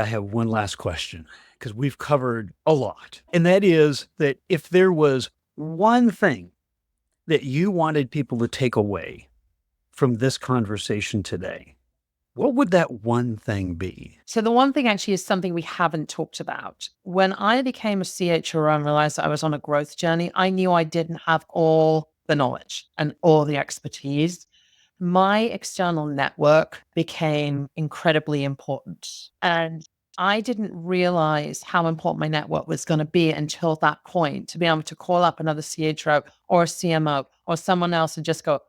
I have one last question because we've covered a lot. And that is that if there was one thing that you wanted people to take away from this conversation today, what would that one thing be? So the one thing actually is something we haven't talked about. When I became a CHRO and realized that I was on a growth journey, I knew I didn't have all the knowledge and all the expertise. My external network became incredibly important. And I didn't realize how important my network was going to be until that point, to be able to call up another CHRO or a CMO or someone else and just go,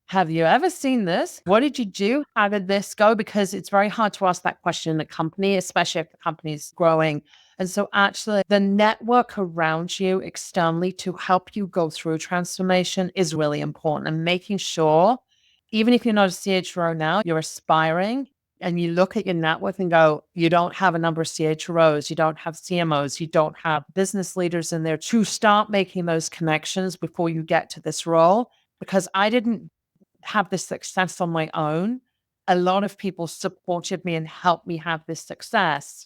have you ever seen this? What did you do? How did this go? Because it's very hard to ask that question in a company, especially if the company is growing. And so actually the network around you externally to help you go through transformation is really important, and making sure, even if you're not a CHRO now, you're aspiring and you look at your network and go, you don't have a number of CHROs, you don't have CMOs, you don't have business leaders in there to start making those connections before you get to this role. Because I didn't have this success on my own. A lot of people supported me and helped me have this success.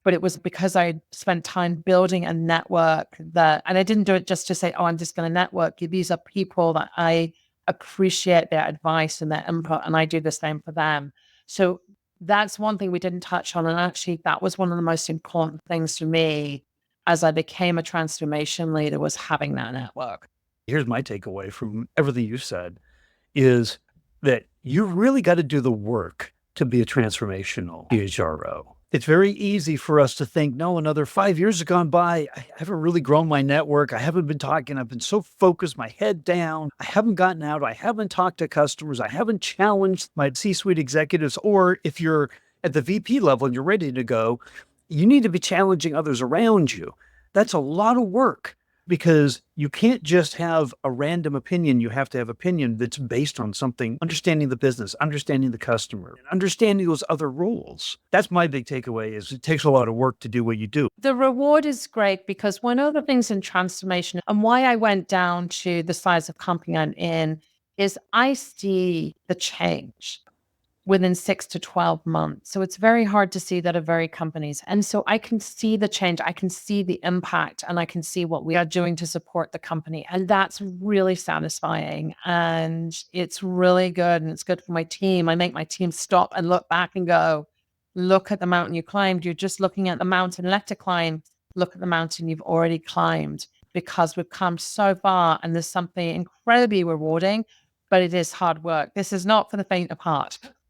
But it was because I spent time building a network and I didn't do it just to say, oh, I'm just going to network. These are people that I appreciate their advice and their input, and I do the same for them. So that's one thing we didn't touch on. And actually, that was one of the most important things for me as I became a transformation leader, was having that network. Here's my takeaway from everything you said is that you really got to do the work to be a transformational CHRO. It's very easy for us to think, no, another 5 years have gone by. I haven't really grown my network. I haven't been talking. I've been so focused, my head down. I haven't gotten out. I haven't talked to customers. I haven't challenged my C-suite executives. Or if you're at the VP level and you're ready to go, you need to be challenging others around you. That's a lot of work, because you can't just have a random opinion. You have to have opinion that's based on something, understanding the business, understanding the customer, and understanding those other roles. That's my big takeaway, is it takes a lot of work to do what you do. The reward is great, because one of the things in transformation, and why I went down to the size of company I'm in, is I see the change within 6 to 12 months. So it's very hard to see that at very companies. And so I can see the change, I can see the impact, and I can see what we are doing to support the company. And that's really satisfying. And it's really good. And it's good for my team. I make my team stop and look back and go, look at the mountain you climbed. You're just looking at the mountain left to climb. Look at the mountain you've already climbed, because we've come so far, and there's something incredibly rewarding, but it is hard work. This is not for the faint of heart.